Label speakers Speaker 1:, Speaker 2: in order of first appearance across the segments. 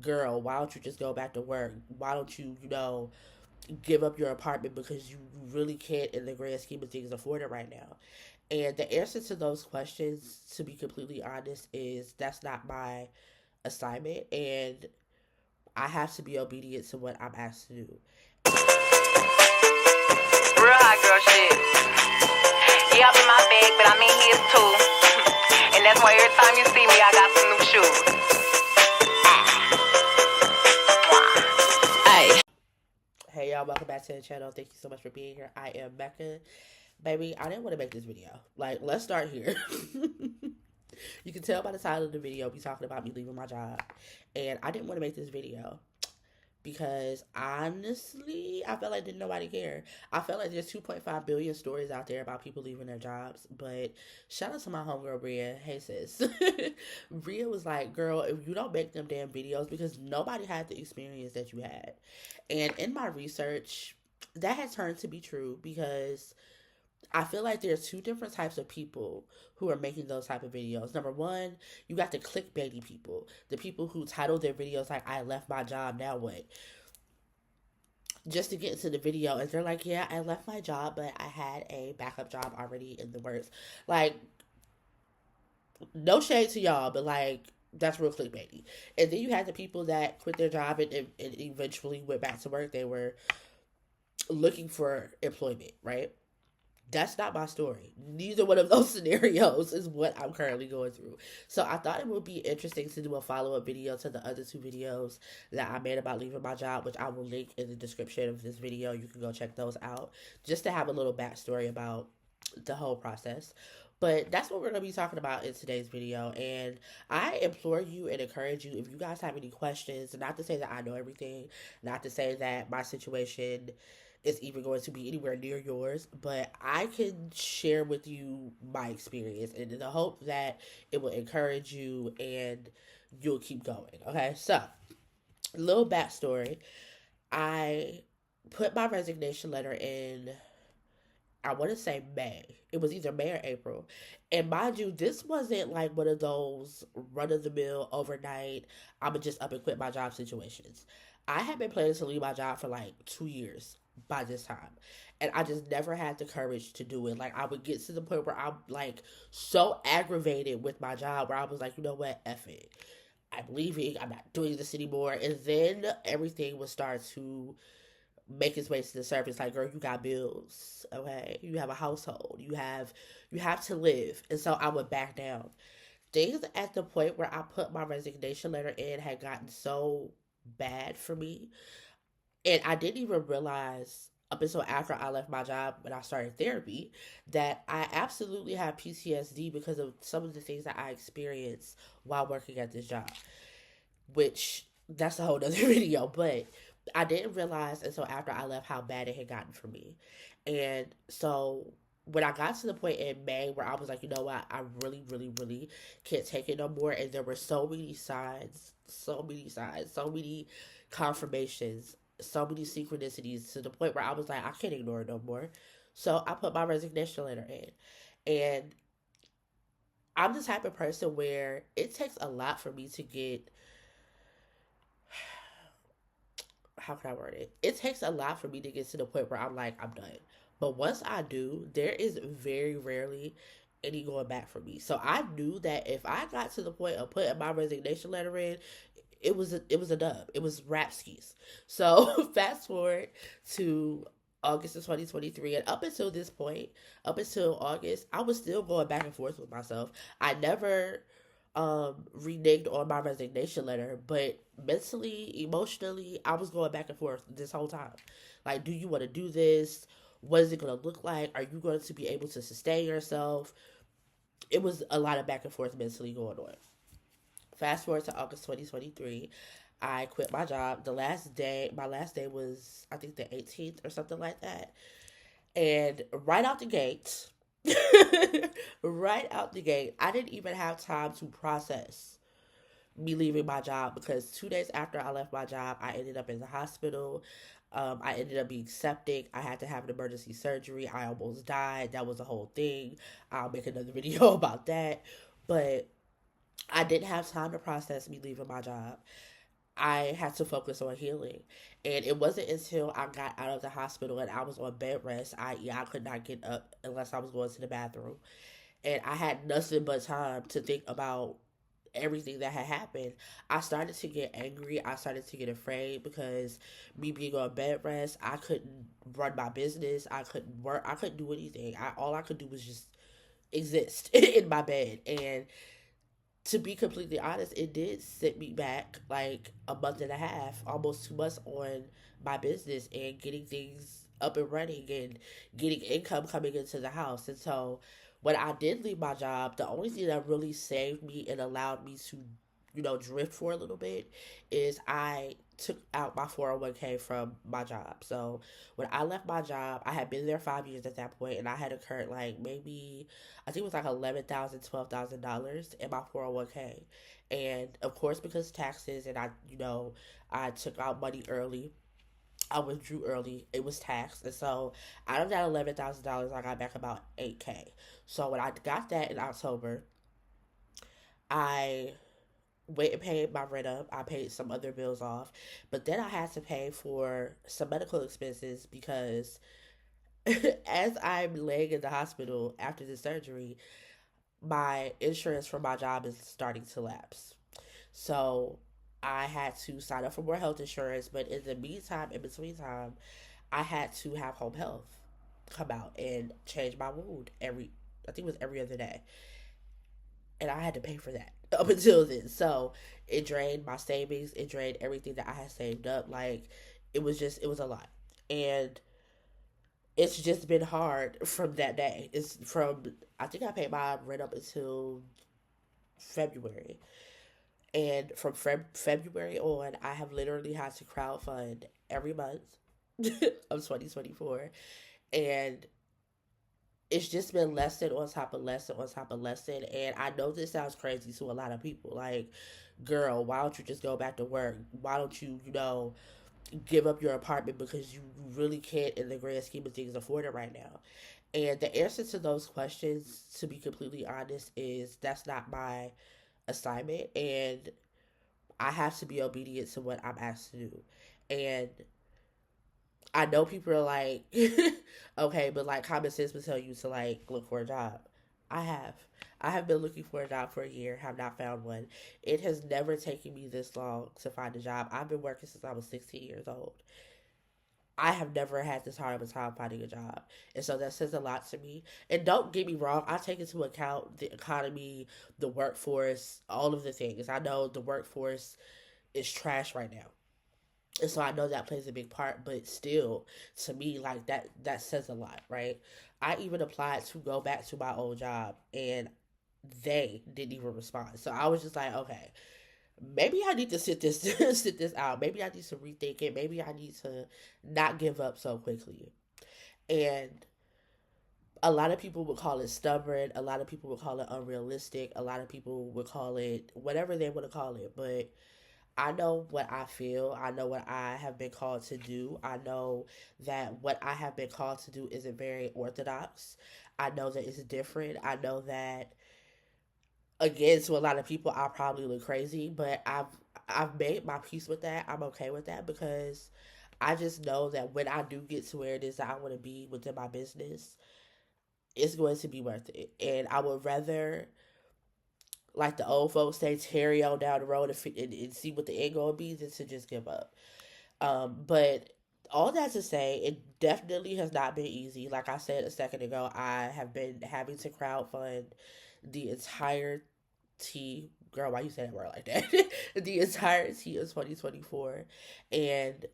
Speaker 1: girl, why don't you just go back to work? Why don't you, give up your apartment because you really can't, in the grand scheme of things, afford it right now? And the answer to those questions, to be completely honest, is that's not my assignment, and I have to be obedient to what I'm asked to do.
Speaker 2: Real hot girl shit. Yeah, I'm in my bag, but I'm in his too. And that's why every time you see me, I got some new shoes. Hey.
Speaker 1: Hey y'all, welcome back to the channel. Thank you so much for being here. I am Becca. Baby, I didn't want to make this video. Like, let's start here. You can tell by the title of the video, we talking about me leaving my job. And I didn't want to make this video because honestly, I felt like didn't nobody care. I felt like there's 2.5 billion stories out there about people leaving their jobs. But shout out to my homegirl Bria. Hey sis. Bria was like, girl, if you don't make them damn videos, because nobody had the experience that you had. And in my research, that has turned to be true, because I feel like there's two different types of people who are making those type of videos. Number one, you got the clickbaity people, the people who title their videos like, I left my job, now what? Just to get into the video, and they're like, yeah, I left my job, but I had a backup job already in the works. Like, no shade to y'all, but like, that's real clickbaity. And then you had the people that quit their job and eventually went back to work. They were looking for employment, right? That's not my story. Neither one of those scenarios is what I'm currently going through. So I thought it would be interesting to do a follow-up video to the other two videos that I made about leaving my job, which I will link in the description of this video. You can go check those out, just to have a little backstory about the whole process. But that's what we're going to be talking about in today's video. And I implore you and encourage you, if you guys have any questions, not to say that I know everything, not to say that my situation is even going to be anywhere near yours, but I can share with you my experience, and in the hope that it will encourage you and you'll keep going. Okay, so a little backstory. I put my resignation letter in, I want to say May. It was either May or April. And mind you, this wasn't like one of those run of the mill overnight, I'm going to just up and quit my job situations. I had been planning to leave my job for like 2 years by this time. And I just never had the courage to do it. Like, I would get to the point where I'm like so aggravated with my job where I was like, you know what, F it. I'm leaving. I'm not doing this anymore. And then everything would start to make its way to the surface. Like, girl, you got bills, okay? You have a household. You have to live. And so I would back down. Things at the point where I put my resignation letter in had gotten so bad for me. And I didn't even realize up until after I left my job when I started therapy that I absolutely have PTSD because of some of the things that I experienced while working at this job, which that's a whole other video. But I didn't realize until after I left how bad it had gotten for me. And so when I got to the point in May where I was like, you know what, I really, really, really can't take it no more. And there were so many confirmations, so many synchronicities, to the point where I was like, I can't ignore it no more. So I put my resignation letter in. And I'm the type of person where it takes a lot for me to get, how can I word it? It takes a lot for me to get to the point where I'm like, I'm done. But once I do, there is very rarely any going back for me. So I knew that if I got to the point of putting my resignation letter in, it was a dub. It was rap skis. So fast forward to August of 2023, and up until this point, up until August, I was still going back and forth with myself. I never reneged on my resignation letter, but mentally, emotionally, I was going back and forth this whole time. Like, do you want to do this? What is it going to look like? Are you going to be able to sustain yourself? It was a lot of back and forth mentally going on. Fast forward to August 2023, I quit my job. My last day was, I think, the 18th or something like that. And right out the gate, right out the gate, I didn't even have time to process me leaving my job, because 2 days after I left my job, I ended up in the hospital. I ended up being septic. I had to have an emergency surgery. I almost died. That was a whole thing. I'll make another video about that. But I didn't have time to process me leaving my job. I had to focus on healing. And it wasn't until I got out of the hospital and I was on bed rest, i.e., I could not get up unless I was going to the bathroom. And I had nothing but time to think about everything that had happened. I started to get angry. I started to get afraid because me being on bed rest, I couldn't run my business. I couldn't work. I couldn't do anything. All I could do was just exist in my bed. And to be completely honest, it did set me back like a month and a half, almost 2 months on my business and getting things up and running and getting income coming into the house. And so when I did leave my job, the only thing that really saved me and allowed me to, drift for a little bit is I took out my 401k from my job. So when I left my job, I had been there 5 years at that point, and I had incurred like maybe I think it was like $11,000, $12,000 in my 401k. And of course, because taxes and I took out money early. I withdrew early. It was taxed, and so out of that $11,000, I got back about 8K. So when I got that in October, I went and paid my rent up. I paid some other bills off, but then I had to pay for some medical expenses because as I'm laying in the hospital after the surgery, my insurance for my job is starting to lapse. So I had to sign up for more health insurance, but in the meantime, in between time, I had to have home health come out and change my wound I think it was every other day. And I had to pay for that up until then. So it drained my savings, it drained everything that I had saved up. Like, it was a lot. And it's just been hard from that day. It's from, I think I paid my rent up until February. And from February on, I have literally had to crowdfund every month of 2024. And it's just been lesson on top of lesson on top of lesson. And I know this sounds crazy to a lot of people. Like, girl, why don't you just go back to work? Why don't you, give up your apartment because you really can't, in the grand scheme of things, afford it right now? And the answer to those questions, to be completely honest, is that's not my assignment. And I have to be obedient to what I'm asked to do. And I know people are like, okay, but like common sense would tell you to like look for a job. I have. I have been looking for a job for a year, have not found one. It has never taken me this long to find a job. I've been working since I was 16 years old. I have never had this hard of a time finding a job. And so that says a lot to me. And don't get me wrong, I take into account the economy, the workforce, all of the things. I know the workforce is trash right now. And so I know that plays a big part, but still, to me, like that says a lot, right? I even applied to go back to my old job, and they didn't even respond. So I was just like, okay, maybe I need to sit this sit this out. Maybe I need to rethink it. Maybe I need to not give up so quickly. And a lot of people would call it stubborn. A lot of people would call it unrealistic. A lot of people would call it whatever they want to call it. But I know what I feel. I know what I have been called to do. I know that what I have been called to do isn't very orthodox. I know that it's different. I know that, again, to a lot of people, I probably look crazy, but I've made my peace with that. I'm okay with that because I just know that when I do get to where it is that I want to be within my business, it's going to be worth it. And I would rather, like the old folks say, carry on down the road and see what the end goal be than to just give up. But all that to say, it definitely has not been easy. Like I said a second ago, I have been having to crowdfund the entire girl, why you say that word like that? The entirety of 2024. And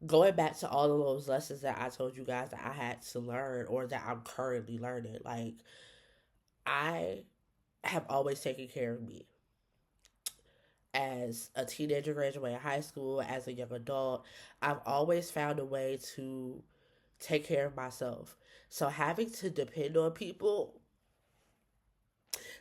Speaker 1: going back to all of those lessons that I told you guys that I had to learn or that I'm currently learning, like, I have always taken care of me. As a teenager graduating high school, as a young adult, I've always found a way to take care of myself. So having to depend on people,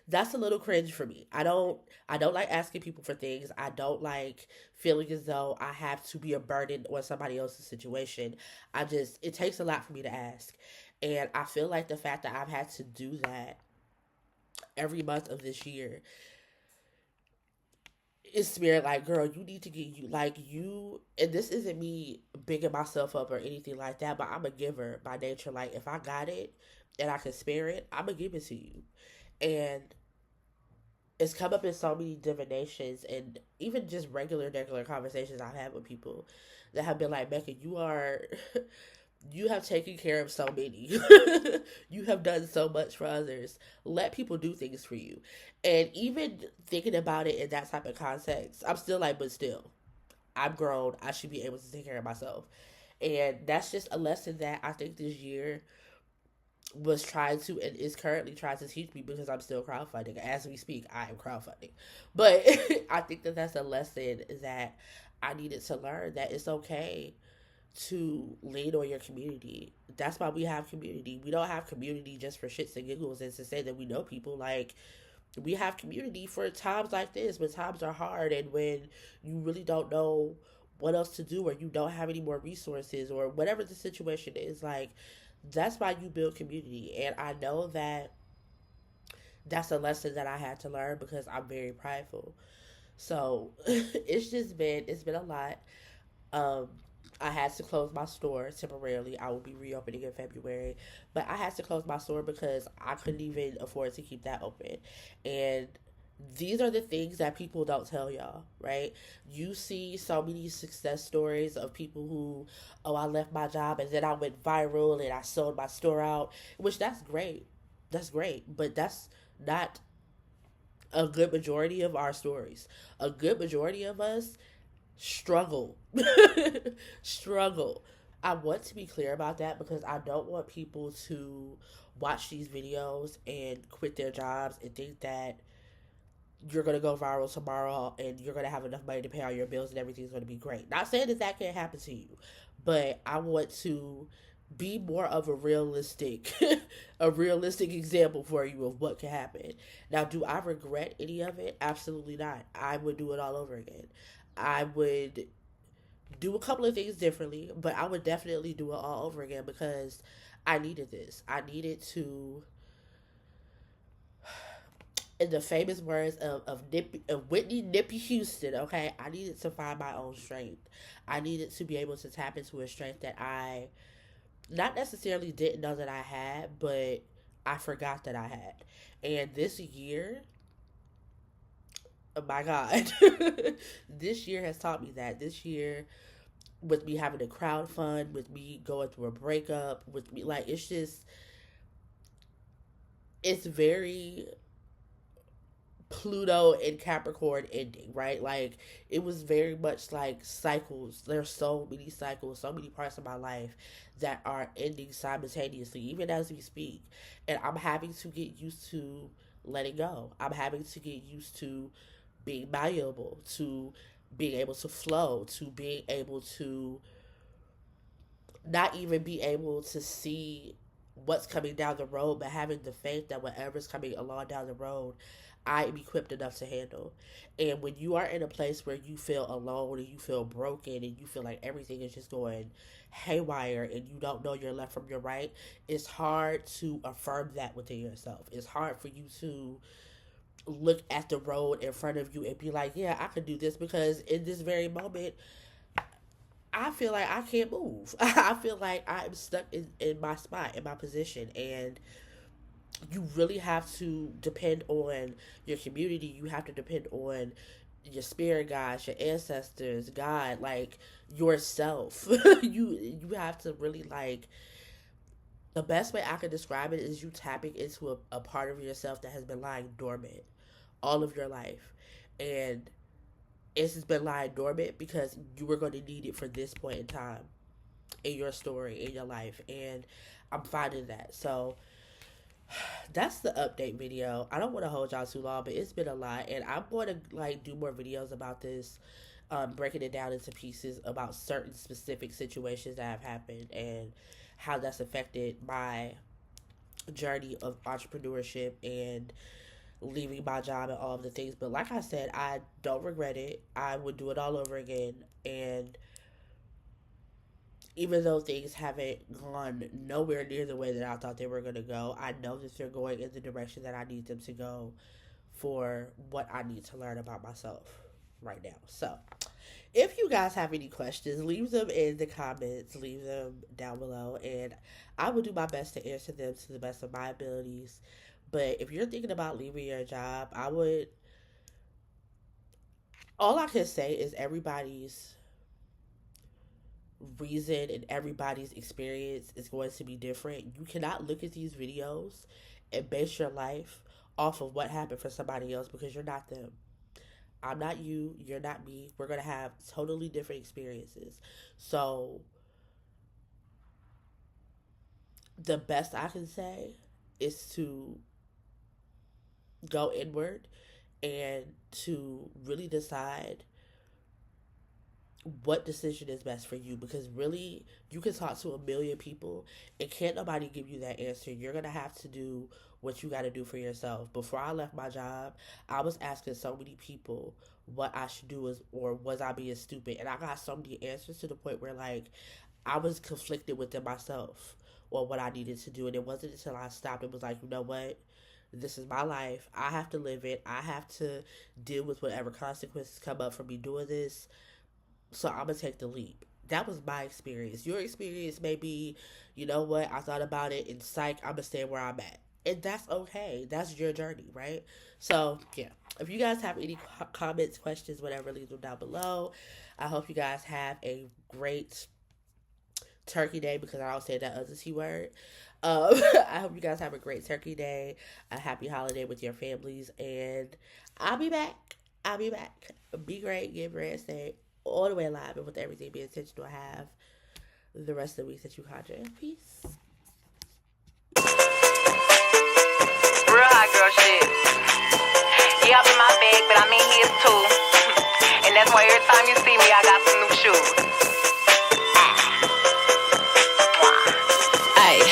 Speaker 1: that's a little cringe for me. I don't like asking people for things. I don't like feeling as though I have to be a burden on somebody else's situation. It takes a lot for me to ask. And I feel like the fact that I've had to do that every month of this year, it's spirit like, girl, you need to get you like you, and this isn't me bigging myself up or anything like that, but I'm a giver by nature. Like if I got it and I can spare it, I'm gonna give it to you. And it's come up in so many divinations and even just regular conversations I've had with people that have been like, Mecca, you are you have taken care of so many. You have done so much for others. Let people do things for you. And even thinking about it in that type of context, I'm still like, but still, I'm grown. I should be able to take care of myself. And that's just a lesson that I think this year was trying to and is currently trying to teach me because I'm still crowdfunding. As we speak, I am crowdfunding. But I think that that's a lesson that I needed to learn, that it's okay to lean on your community. That's why we have community. We don't have community just for shits and giggles and to say that we know people. Like, we have community for times like this, when times are hard and when you really don't know what else to do or you don't have any more resources or whatever the situation is. Like, that's why you build community. And I know that that's a lesson that I had to learn because I'm very prideful. So it's been a lot. Um, I had to close my store temporarily. I will be reopening in February, but I had to close my store because I couldn't even afford to keep that open. And these are the things that people don't tell y'all, right? You see so many success stories of people who, oh, I left my job and then I went viral and I sold my store out, which that's great. That's great, but that's not a good majority of our stories. A good majority of us struggle. Struggle. I want to be clear about that because I don't want people to watch these videos and quit their jobs and think that you're going to go viral tomorrow and you're going to have enough money to pay all your bills and everything's going to be great. Not saying that that can't happen to you, but I want to be more of a realistic a realistic example for you of what can happen. Now, do I regret any of it? Absolutely not. I would do it all over again. I would do a couple of things differently, but I would definitely do it all over again because I needed this. I needed to, in the famous words of Whitney Nippy Houston, okay, I needed to find my own strength. I needed to be able to tap into a strength that I not necessarily didn't know that I had, but I forgot that I had. And this year, oh my God, this year has taught me that. This year, with me having a crowd fund, with me going through a breakup, with me, like, it's just, it's very Pluto and Capricorn ending, right? Like, it was very much like cycles. There's so many cycles, so many parts of my life that are ending simultaneously, even as we speak. And I'm having to get used to letting go. I'm having to get used to being malleable, to being able to flow, to being able to not even be able to see what's coming down the road, but having the faith that whatever's coming along down the road, I am equipped enough to handle. And when you are in a place where you feel alone and you feel broken and you feel like everything is just going haywire and you don't know your left from your right, it's hard to affirm that within yourself. It's hard for you to look at the road in front of you and be like, yeah, I could do this because in this very moment, I feel like I can't move. I feel like I'm stuck in my spot, in my position. And you really have to depend on your community. You have to depend on your spirit guides, your ancestors, God, like yourself. You have to really like, the best way I could describe it is you tapping into a part of yourself that has been lying dormant all of your life. And it's just been lying dormant because you were going to need it for this point in time in your story, in your life. And I'm finding that. So that's the update video. I don't want to hold y'all too long, but it's been a lot. And I'm going to like do more videos about this, breaking it down into pieces about certain specific situations that have happened and how that's affected my journey of entrepreneurship and leaving my job and all of the things. But like I said, I don't regret it. I would do it all over again. And even though things haven't gone nowhere near the way that I thought they were going to go, I know that they're going in the direction that I need them to go for what I need to learn about myself. right now. So, if you guys have any questions, leave them in the comments, leave them down below, and I will do my best to answer them to the best of my abilities. But if you're thinking about leaving your job, all I can say is everybody's reason and everybody's experience is going to be different. You cannot look at these videos and base your life off of what happened for somebody else because you're not them. I'm not you, you're not me. We're going to have totally different experiences. So, the best I can say is to go inward and to really decide what decision is best for you, because really you can talk to a million people and can't nobody give you that answer. You're gonna have to do what you got to do for yourself. Before I left my job, I was asking so many people what I should do, or was I being stupid, and I got so many answers to the point where like I was conflicted within myself or what I needed to do. And it wasn't until I stopped and was like, you know what, this is my life, I have to live it, I have to deal with whatever consequences come up for me doing this, so I'm gonna take the leap. That was my experience. Your experience may be, you know what, I thought about it and psych, I'm gonna stay where I'm at. And that's okay. That's your journey, right? So, yeah. If you guys have any comments, questions, whatever, leave them down below. I hope you guys have a great Turkey Day, because I don't say that other T word. I hope you guys have a great Turkey Day, a happy holiday with your families, and I'll be back. I'll be back. Be great, get bread, stay all the way alive, and with everything, be intentional. Have the rest of the week that you conjure. Peace.
Speaker 2: Real hot girl shit. Yeah, I'm in my bag, but I'm in his too. And that's why every time you see me, I got